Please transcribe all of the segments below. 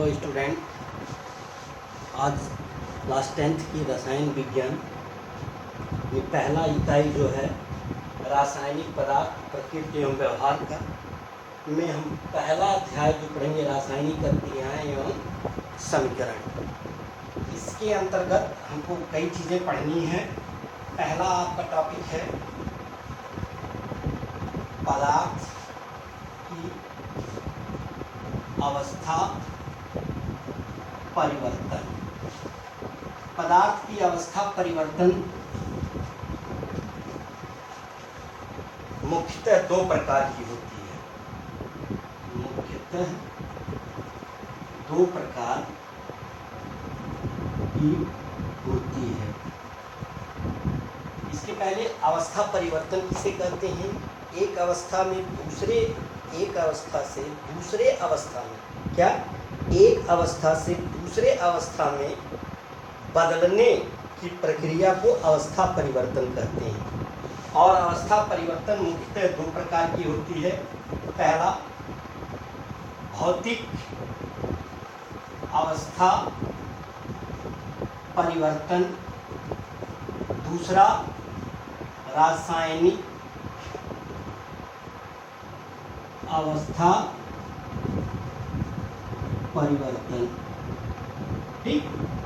Hello student, आज class 10th की रसायन विज्ञान में पहला इकाई जो है रासायनिक पदार्थ प्रकृति एवं व्यवहार का में हम पहला अध्याय जो पढ़ेंगे रासायनिक क्रियाएं एवं समीकरण। इसके अंतर्गत हमको कई चीज़ें पढ़नी हैं। पहला आपका टॉपिक है पदार्थ की अवस्था परिवर्तन। पदार्थ की अवस्था परिवर्तन मुख्यतः दो प्रकार की होती है। मुख्यतः दो प्रकार की होती है। इसके पहले अवस्था परिवर्तन किसे कहते हैं? एक अवस्था से दूसरे अवस्था में क्या एक अवस्था से दूसरे अवस्था में बदलने की प्रक्रिया को अवस्था परिवर्तन कहते हैं। और अवस्था परिवर्तन मुख्यतः दो प्रकार की होती है। पहला भौतिक अवस्था परिवर्तन, दूसरा रासायनिक अवस्था परिवर्तन। ठीक,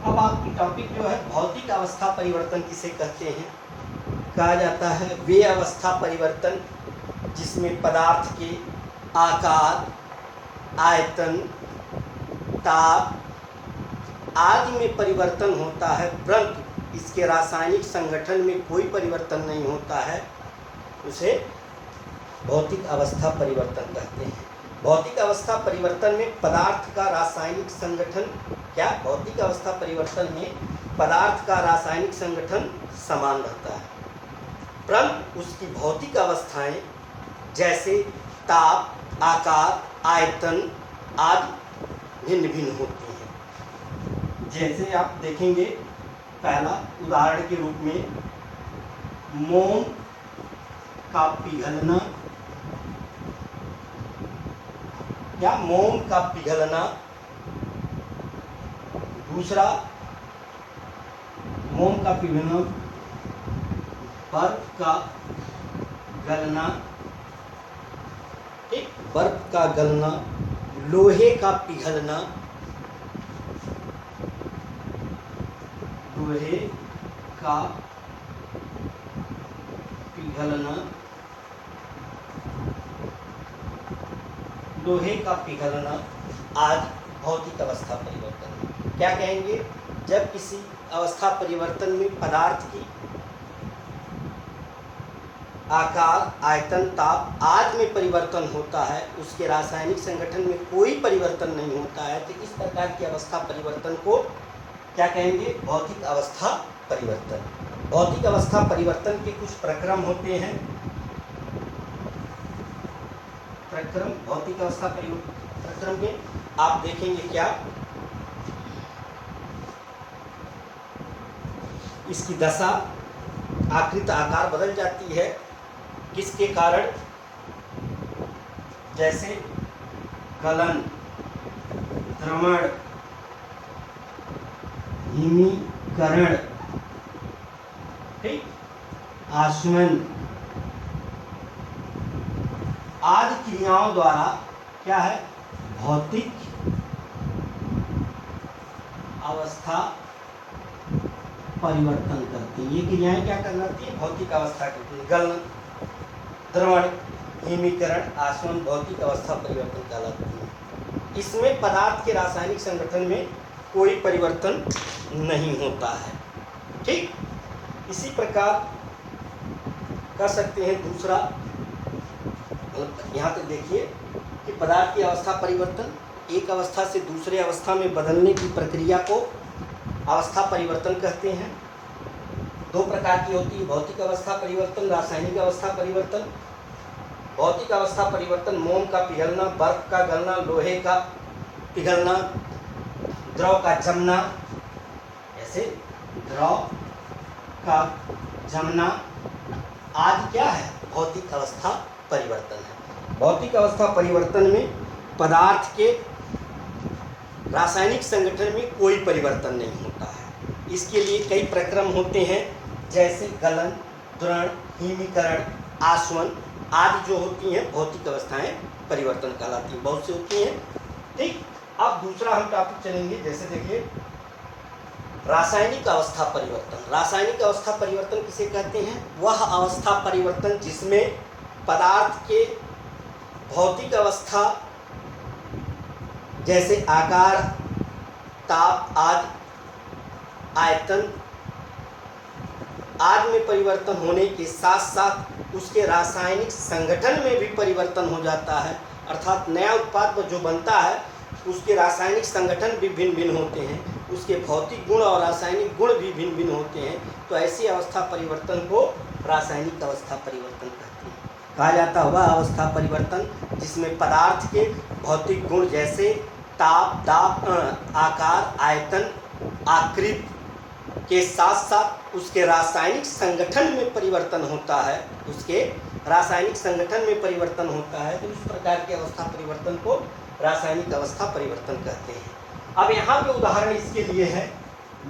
अब आपकी टॉपिक जो है भौतिक अवस्था परिवर्तन किसे कहते हैं? कहा जाता है वे अवस्था परिवर्तन जिसमें पदार्थ के आकार, आयतन, ताप आदि में परिवर्तन होता है, परंतु इसके रासायनिक संगठन में कोई परिवर्तन नहीं होता है, उसे भौतिक अवस्था परिवर्तन कहते हैं। भौतिक अवस्था परिवर्तन में पदार्थ का रासायनिक संगठन क्या भौतिक अवस्था परिवर्तन में पदार्थ का रासायनिक संगठन समान रहता है, परंतु उसकी भौतिक अवस्थाएं जैसे ताप, आकार, आयतन आदि भिन्न भिन्न होती हैं। जैसे आप देखेंगे, पहला उदाहरण के रूप में मोम का पिघलना या मोम का पिघलना, दूसरा मोम का पिघलना, बर्फ का गलना, ठीक, बर्फ का गलना, लोहे का पिघलना, लोहे का पिघलना, लोहे का पिघलना आज भौतिक अवस्था परिवर्तन। क्या कहेंगे? जब किसी अवस्था परिवर्तन में पदार्थ की आकार, आयतन, ताप आदि में परिवर्तन होता है, उसके रासायनिक संगठन में कोई परिवर्तन नहीं होता है, तो इस प्रकार की अवस्था परिवर्तन को क्या कहेंगे? भौतिक अवस्था परिवर्तन। भौतिक अवस्था परिवर्तन के कुछ प्रक्रम होते हैं। प्रक्रम भौतिक अवस्था प्रक्रम के आप देखेंगे क्या? इसकी दशा, आकृति, आकार बदल जाती है। किसके कारण? जैसे गलन, द्रवण, हिमीकरण, ठीक, आसवन आदि क्रियाओं द्वारा क्या है? भौतिक अवस्था परिवर्तन करती है। ये क्रियाएं क्या कहलाती है? भौतिक अवस्था कहती है। गलन, द्रवण, हिमीकरण, आसवन भौतिक अवस्था परिवर्तन कहलाती है। इसमें पदार्थ के रासायनिक संगठन में कोई परिवर्तन नहीं होता है। ठीक, इसी प्रकार कर सकते हैं। दूसरा यहाँ पे देखिए कि पदार्थ की अवस्था परिवर्तन, एक अवस्था से दूसरे अवस्था में बदलने की प्रक्रिया को अवस्था परिवर्तन कहते हैं। दो प्रकार की होती है, भौतिक अवस्था परिवर्तन, रासायनिक अवस्था परिवर्तन। भौतिक अवस्था परिवर्तन मोम का पिघलना, बर्फ का गलना, लोहे का पिघलना, द्रव का जमना, ऐसे द्रव का जमना आदि क्या है? भौतिक अवस्था परिवर्तन है। भौतिक अवस्था परिवर्तन में पदार्थ के रासायनिक संगठन में कोई परिवर्तन नहीं होता है। इसके लिए कई प्रक्रम होते हैं, जैसे गलन, द्रवण, हिमीकरण, आसवन आदि जो होती हैं भौतिक अवस्थाएं परिवर्तन कहलाती हैं, बहुत से होती हैं। ठीक, अब दूसरा हम टॉपिक चलेंगे, जैसे देखिए रासायनिक अवस्था परिवर्तन। रासायनिक अवस्था परिवर्तन किसे कहते हैं? वह अवस्था परिवर्तन जिसमें पदार्थ के भौतिक अवस्था जैसे आकार, ताप आदि, आयतन आदि में परिवर्तन होने के साथ साथ उसके रासायनिक संगठन में भी परिवर्तन हो जाता है। अर्थात नया उत्पाद जो बनता है उसके रासायनिक संगठन भी भिन्न भिन्न होते हैं, उसके भौतिक गुण और रासायनिक गुण भी भिन्न भिन्न होते हैं। तो ऐसी अवस्था परिवर्तन को रासायनिक अवस्था परिवर्तन कहते हैं। कहा जाता है वह अवस्था परिवर्तन जिसमें पदार्थ के भौतिक गुण जैसे ताप, दाब, आकार, आयतन, आकृति के साथ साथ उसके रासायनिक संगठन में परिवर्तन होता है, उसके रासायनिक संगठन में परिवर्तन होता है। तो इस प्रकार की अवस्था परिवर्तन को रासायनिक अवस्था परिवर्तन कहते हैं। अब यहाँ पे उदाहरण इसके लिए है,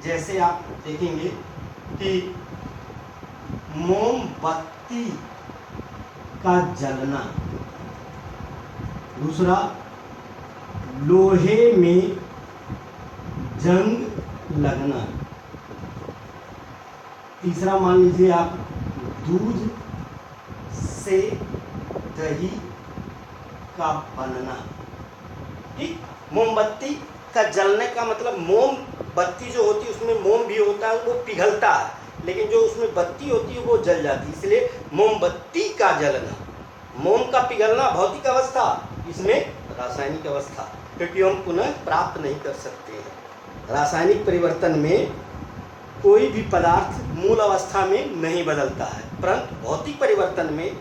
जैसे आप देखेंगे कि मोमबत्ती का जलना, दूसरा लोहे में जंग लगना, तीसरा मान लीजिए आप दूध से दही का बनना। ठीक, मोमबत्ती का जलने का मतलब मोमबत्ती जो होती है उसमें मोम भी होता है, वो पिघलता है, लेकिन जो उसमें बत्ती होती है वो जल जाती है, इसलिए मोमबत्ती का जलना। मोम का पिघलना भौतिक अवस्था, इसमें रासायनिक अवस्था, क्योंकि हम पुनः प्राप्त नहीं कर सकते हैं। रासायनिक परिवर्तन में कोई भी पदार्थ मूल अवस्था में नहीं बदलता है, परंतु भौतिक परिवर्तन में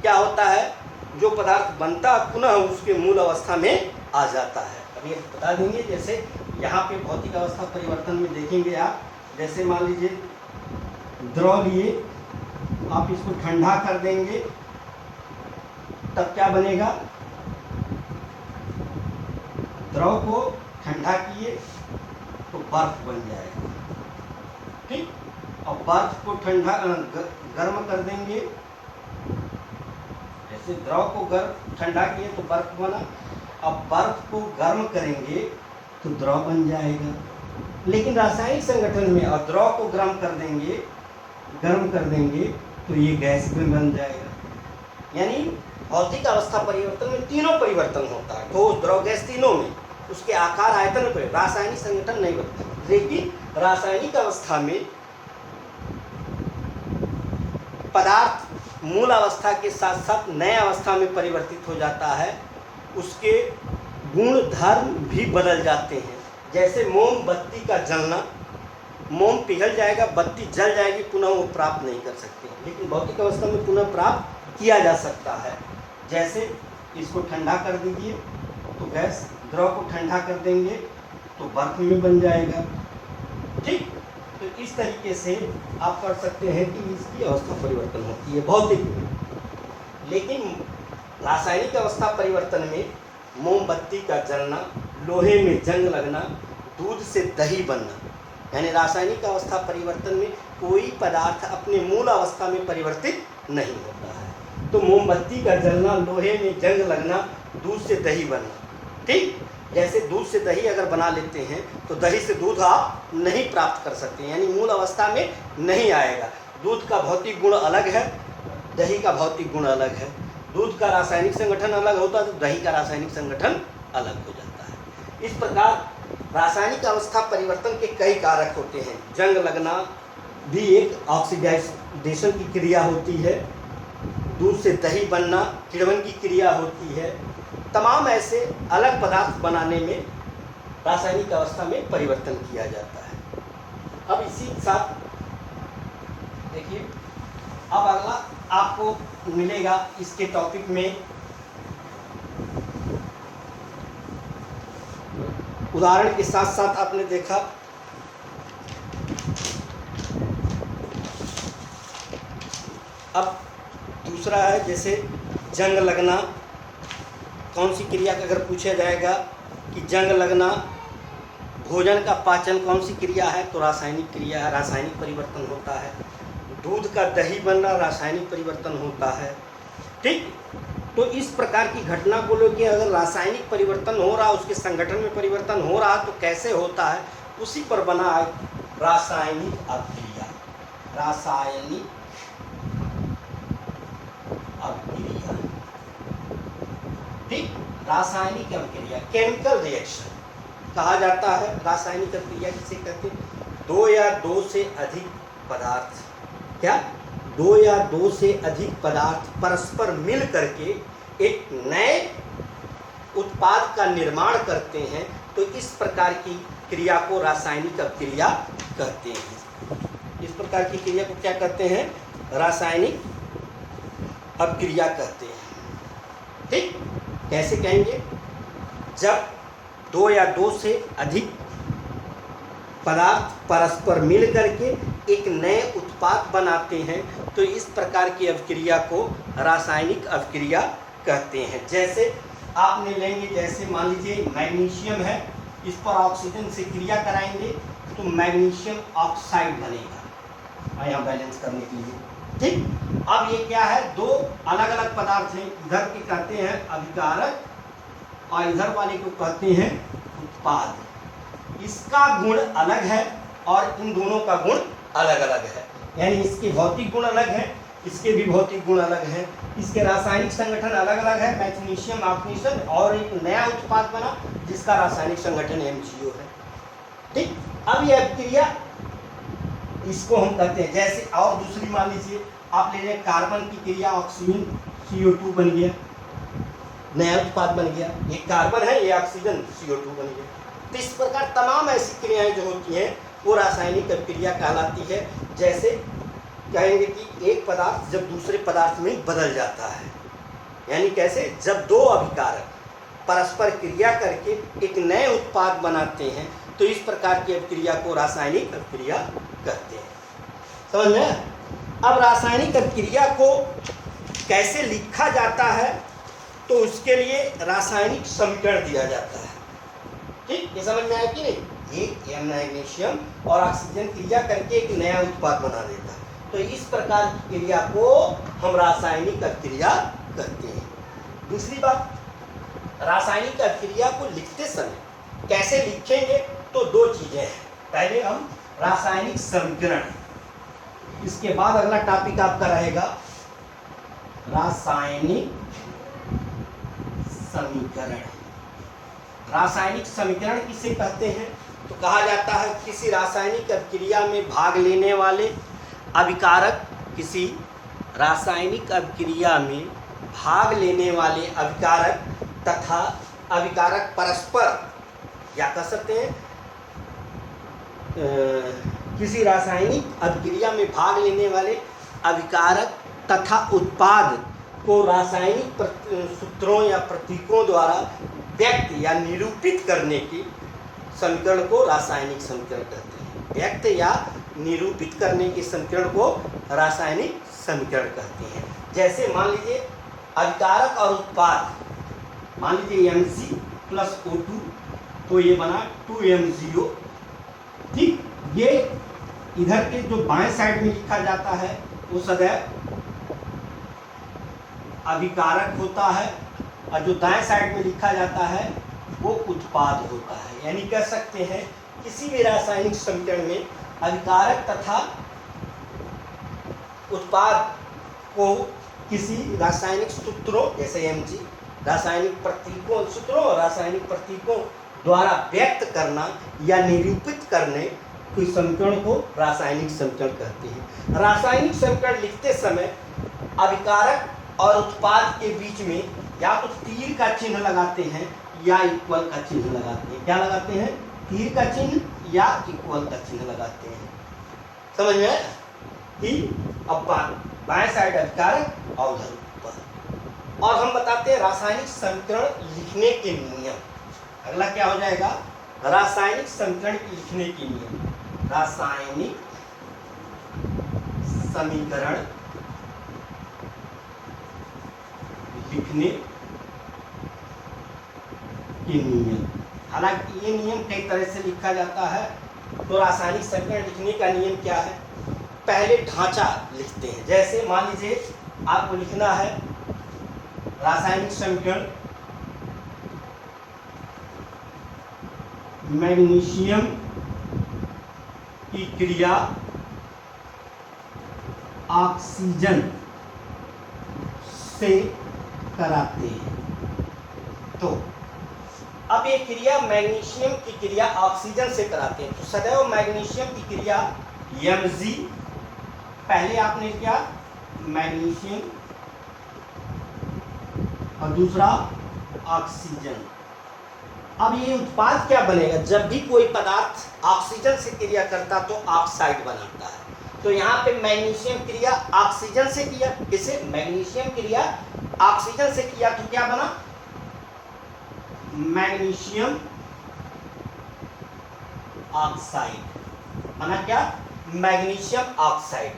क्या होता है, जो पदार्थ बनता है पुनः उसके मूल अवस्था में आ जाता है। अभी बता देंगे, जैसे यहाँ पे भौतिक अवस्था परिवर्तन में देखेंगे आप, जैसे मान लीजिए द्रव लिए, आप इसको ठंडा कर देंगे तब क्या बनेगा, द्रव को ठंडा किए तो बर्फ बन जाएगा। ठीक, और बर्फ को ठंडा गर्म कर देंगे, जैसे द्रव को ठंडा किए तो बर्फ बना, अब बर्फ को गर्म करेंगे तो द्रव बन जाएगा। लेकिन रासायनिक संगठन में और द्रव को गर्म कर देंगे तो ये गैस में बन जाएगा। यानी भौतिक अवस्था परिवर्तन में तीनों परिवर्तन होता है, ठोस, द्रव, गैस, तीनों में उसके आकार, आयतन पर रासायनिक संगठन नहीं बदलता। लेकिन रासायनिक अवस्था में पदार्थ मूल अवस्था के साथ साथ नए अवस्था में परिवर्तित हो जाता है, उसके गुण धर्म भी बदल जाते हैं। जैसे मोमबत्ती का जलना, मोम पिघल जाएगा, बत्ती जल जाएगी, पुनः वो प्राप्त नहीं कर सकते, लेकिन भौतिक अवस्था में पुनः प्राप्त किया जा सकता है। जैसे इसको ठंडा कर दीजिए तो गैस, द्रव को ठंडा कर देंगे तो बर्फ में बन जाएगा। ठीक, तो इस तरीके से आप कर सकते हैं कि इसकी अवस्था परिवर्तन होती है भौतिक में। लेकिन रासायनिक अवस्था परिवर्तन में मोमबत्ती का जलना, लोहे में जंग लगना, दूध से दही बनना, यानी रासायनिक अवस्था परिवर्तन में कोई पदार्थ अपने मूल अवस्था में परिवर्तित नहीं होता है। तो मोमबत्ती का जलना, लोहे में जंग लगना, दूध से दही बनना। ठीक, जैसे दूध से दही अगर बना लेते हैं तो दही से दूध आप नहीं प्राप्त कर सकते, यानी मूल अवस्था में नहीं आएगा। दूध का भौतिक गुण अलग है, दही का भौतिक गुण अलग है। दूध का रासायनिक संगठन अलग होता है तो दही का रासायनिक संगठन अलग हो जाता है। इस प्रकार रासायनिक अवस्था परिवर्तन के कई कारक होते हैं। जंग लगना भी एक ऑक्सीडेशन की क्रिया होती है, दूध से दही बनना किण्वन की क्रिया होती है। तमाम ऐसे अलग पदार्थ बनाने में रासायनिक अवस्था में परिवर्तन किया जाता है। अब इसी के साथ देखिए, अब अगला आपको मिलेगा इसके टॉपिक में उदाहरण के साथ साथ आपने देखा अब दूसरा है, जैसे जंग लगना। कौन सी क्रिया का अगर पूछा जाएगा कि जंग लगना भोजन का पाचन कौन सी क्रिया है? तो रासायनिक क्रिया है, रासायनिक परिवर्तन होता है। दूध का दही बनना रासायनिक परिवर्तन होता है। ठीक, तो इस प्रकार की घटना को लेकर अगर रासायनिक परिवर्तन हो रहा, उसके संगठन में परिवर्तन हो रहा तो कैसे होता है, उसी पर बना है रासायनिक अभिक्रिया। रासायनिक अभिक्रिया, ठीक, रासायनिक अभिक्रिया, केमिकल रिएक्शन कहा जाता है। रासायनिक अभिक्रिया किसे कहते हैं? दो या दो से अधिक पदार्थ, क्या, दो या दो से अधिक पदार्थ परस्पर मिल करके एक नए उत्पाद का निर्माण करते हैं, तो इस प्रकार की क्रिया को रासायनिक अभिक्रिया कहते हैं। इस प्रकार की क्रिया को क्या कहते हैं? रासायनिक अभिक्रिया कहते हैं। ठीक, कैसे कहेंगे? जब दो या दो से अधिक पदार्थ परस्पर मिल करके एक नए उत्पाद बनाते हैं, तो इस प्रकार की अभिक्रिया को रासायनिक अभिक्रिया कहते हैं। जैसे आपने लेंगे, जैसे मान लीजिए मैग्नीशियम है, इस पर ऑक्सीजन से क्रिया कराएंगे तो मैग्नीशियम ऑक्साइड बनेगा यहाँ बैलेंस करने के लिए। ठीक, अब ये क्या है? दो अलग अलग पदार्थ हैं, इधर के कहते हैं अभिकारक और इधर वाले को कहते हैं उत्पाद। इसका गुण अलग है और इन दोनों का गुण अलग अलग है, यानी इसके भौतिक गुण अलग है, इसके भी भौतिक गुण अलग है, इसके रासायनिक संगठन अलग अलग है, मैग्नीशियम ऑक्सीजन, और एक नया उत्पाद बना जिसका रासायनिक संगठन MgO है। ठीक, अब यह अभिक्रिया इसको हम कहते हैं। जैसे और दूसरी मान लीजिए आप ले लें कार्बन की क्रिया, ऑक्सीजन CO2 बन गया, नया उत्पाद बन गया। ये कार्बन है, ये ऑक्सीजन CO2 बन गया। तो इस प्रकार तमाम ऐसी क्रियाएं जो होती हैं वो रासायनिक अभिक्रिया कहलाती है। जैसे कहेंगे कि एक पदार्थ जब दूसरे पदार्थ में बदल जाता है, यानी कैसे? जब दो अभिकारक परस्पर क्रिया करके एक नए उत्पाद बनाते हैं, तो इस प्रकार की अभिक्रिया को रासायनिक अभिक्रिया कहते हैं। समझ में? अब रासायनिक अभिक्रिया को कैसे लिखा जाता है, तो उसके लिए रासायनिक समीकरण दिया जाता है। ठीक, ये समझ में आया कि नहीं? एक मैग्नीशियम और ऑक्सीजन क्रिया करके एक नया उत्पाद बना देता है, तो इस प्रकार की क्रिया को हम रासायनिक अभिक्रिया कहते हैं। दूसरी बात, रासायनिक अभिक्रिया को लिखते समय कैसे लिखेंगे, तो दो चीजें हैं। पहले हम रासायनिक समीकरण, इसके बाद अगला टॉपिक आपका रहेगा रासायनिक समीकरण। रासायनिक समीकरण किसे कहते हैं? तो कहा जाता है किसी रासायनिक अभिक्रिया में भाग लेने वाले अभिकारक, किसी रासायनिक अभिक्रिया में भाग लेने वाले अभिकारक तथा अभिकारक परस्पर, या कह सकते हैं किसी रासायनिक अभिक्रिया में भाग लेने वाले अभिकारक तथा उत्पाद को रासायनिक सूत्रों या प्रतीकों द्वारा व्यक्त या निरूपित करने की समीकरण को रासायनिक समीकरण कहते हैं। व्यक्त या निरूपित करने के समीकरण को रासायनिक समीकरण कहते हैं। जैसे मान लीजिए अभिकारक और उत्पाद, मान लीजिए Mg + O2, तो ये बना 2MgO। ठीक, ये इधर के जो बाएं साइड में लिखा जाता है वो सदैव अभिकारक होता है, और जो दाएं साइड में लिखा जाता है वो उत्पाद होता है। यानी कह सकते हैं किसी भी रासायनिक समीकरण में अभिकारक तथा उत्पाद को किसी रासायनिक सूत्रों, जैसे Mg, रासायनिक प्रतीकों, सूत्रों और रासायनिक प्रतीकों द्वारा व्यक्त करना या निरूपित करने कोई समीकरण को रासायनिक समीकरण कहते हैं। रासायनिक समीकरण लिखते समय अभिकारक और उत्पाद के बीच में या तो तीर का चिन्ह लगाते हैं या इक्वल का चिन्ह लगाते हैं। क्या लगाते हैं? तीर का चिन्ह या इक्वल का चिन्ह लगाते हैं। समझ में आया? अब बाएं साइड अभिकारक और उधर उत्पाद। और हम बताते हैं रासायनिक समीकरण लिखने के नियम। अगला क्या हो जाएगा? रासायनिक समीकरण लिखने के नियम। रासायनिक समीकरण लिखने के नियम। हालांकि ये नियम कई तरह से लिखा जाता है। तो रासायनिक समीकरण लिखने का नियम क्या है? पहले ढांचा लिखते हैं। जैसे मान लीजिए आपको लिखना है रासायनिक समीकरण मैग्नीशियम की क्रिया ऑक्सीजन से कराते हैं। तो अब ये क्रिया मैग्नीशियम की क्रिया ऑक्सीजन से कराते हैं, तो सदैव मैग्नीशियम की क्रिया Mg, पहले आपने क्या मैग्नीशियम और दूसरा ऑक्सीजन। अब ये उत्पाद क्या बनेगा? जब भी कोई पदार्थ ऑक्सीजन से क्रिया करता तो ऑक्साइड बनाता है। तो यहाँ पे मैग्नीशियम क्रिया ऑक्सीजन से किया, इसे मैग्नीशियम क्रिया ऑक्सीजन से किया तो क्या बना? मैग्नीशियम ऑक्साइड बना। क्या? Magnesium oxide.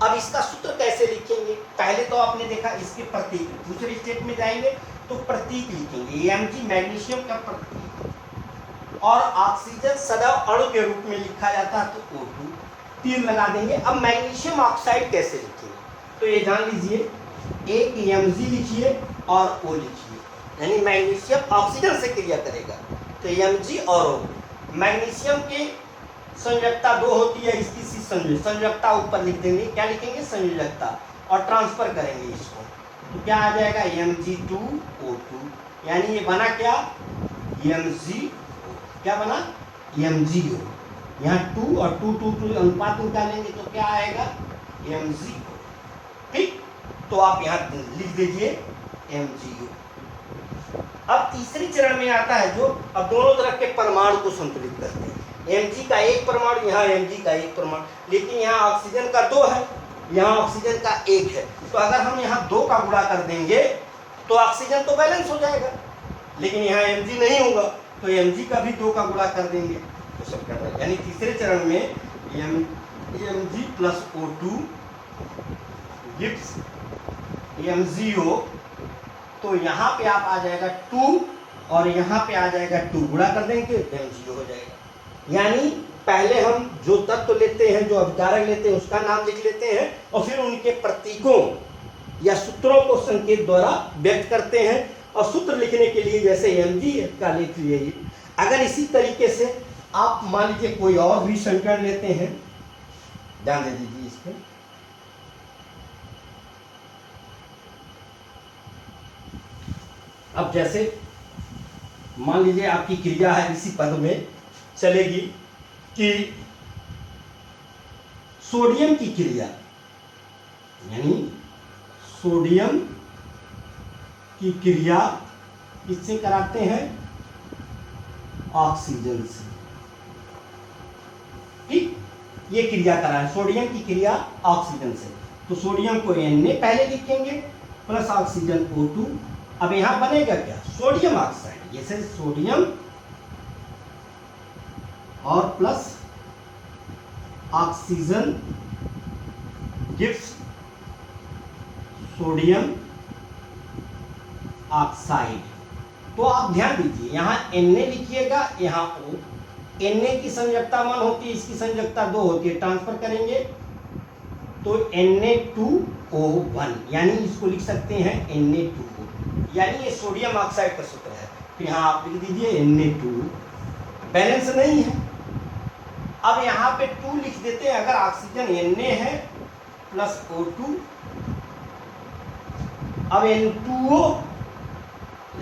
अब इसका सूत्र कैसे लिखेंगे? पहले तो आपने देखा इसके प्रतीक, दूसरे स्टेप में जाएंगे तो प्रतीक लिखेंगे। Mg मैग्नीशियम का प्रतीक और ऑक्सीजन सदैव अणु के रूप में लिखा जाता है तो O2 तीर लगा देंगे। अब मैग्नीशियम ऑक्साइड कैसे लिखेंगे? तो ये जान लीजिए, एक Mg लिखिए और O लिखिए, यानी मैग्नीशियम ऑक्सीजन से क्रिया करेगा तो Mg और O। मैग्नीशियम की संयोजकता 2 होती है, इसकी सी संयोजकता ऊपर लिख देंगे। क्या लिखेंगे? संयोजकता, और ट्रांसफर करेंगे इसको तो क्या आ जाएगा? Mg2O2, यानी ये बना क्या? MgO। क्या बना? MgO। यहाँ 2 और 2 अनुपात निकालेंगे तो क्या आएगा? MgO। ठीक, तो आप यहाँ लिख दीजिए MgO। अब तीसरी चरण में आता है जो अब दोनों तरफ के परमाणु को संतुलित करते हैं। Mg का एक परमाणु, यहाँ Mg का एक परमाणु, लेकिन यहाँ ऑक्सीजन का 2 है, यहाँ ऑक्सीजन का 1 है। तो अगर हम यहाँ 2 का गुणा कर देंगे तो ऑक्सीजन तो बैलेंस हो जाएगा, लेकिन यहाँ Mg नहीं होगा तो Mg का भी 2 का गुणा कर देंगे तो सब कर रहे हैं। यानी तीसरे चरण में Mg plus O2 gives MgO। तो यहाँ पे आप आ जाएगा 2 और यहाँ पे आ जाएगा 2, गुणा कर देंगे MgO हो जाएगा। यानी पहले हम जो तत्व लेते हैं, जो अभिकारक लेते हैं, उसका नाम लिख लेते हैं और फिर उनके प्रतीकों या सूत्रों को संकेत द्वारा व्यक्त करते हैं। और सूत्र लिखने के लिए जैसे Mg का लिख लिए। अगर इसी तरीके से आप मान लीजिए कोई और भी समीकरण लेते हैं, ध्यान दे दीजिए इस पर। अब जैसे मान लीजिए आपकी क्रिया है, इसी पद में चलेगी कि सोडियम की क्रिया, यानी सोडियम की क्रिया किससे कराते हैं? ऑक्सीजन से। ठीक, ये क्रिया कराए सोडियम की क्रिया ऑक्सीजन से। तो सोडियम को Na पहले लिखेंगे प्लस ऑक्सीजन O2। अब यहां बनेगा क्या? Sodium oxide. जैसे सोडियम और plus oxygen gives sodium oxide. तो आप ध्यान दीजिए, यहाँ Na लिखिएगा, यहाँ O। Na की संयोजकता 1 होती है, इसकी संयोजकता 2 होती है, ट्रांसफर करेंगे तो Na2O1, यानी इसको लिख सकते हैं Na2O, यानी ये सोडियम ऑक्साइड का सूत्र है। तो यहाँ आप लिख दीजिए Na2, बैलेंस नहीं है। अब यहाँ पे 2 लिख देते हैं, अगर ऑक्सीजन Na है प्लस O2, अब N2O।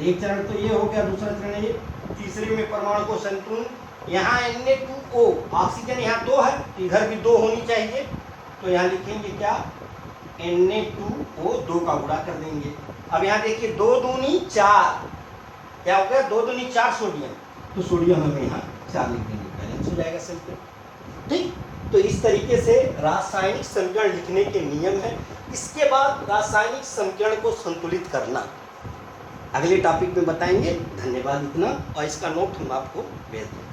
एक चरण तो ये हो गया, दूसरा चरण ये, तीसरे में परमाणु को संतुलन। यहाँ Na2O, ऑक्सीजन यहाँ 2 है, इधर भी 2 होनी चाहिए, तो यहाँ लिखेंगे क्या? Na2O, 2 का गुणा कर देंगे। अब यहाँ देखिए 2 दूनी 4, क्या हो गया? 2 दूनी 4 सोडियम, तो सोडियम हमें यहाँ 4 लिख देंगे, बैलेंस हो जाएगा सिंपल। ठीक, तो इस तरीके से रासायनिक समीकरण लिखने के नियम है। इसके बाद रासायनिक समीकरण को संतुलित करना अगले टॉपिक में बताएंगे। धन्यवाद इतना, और इसका नोट हम आपको भेज देंगे।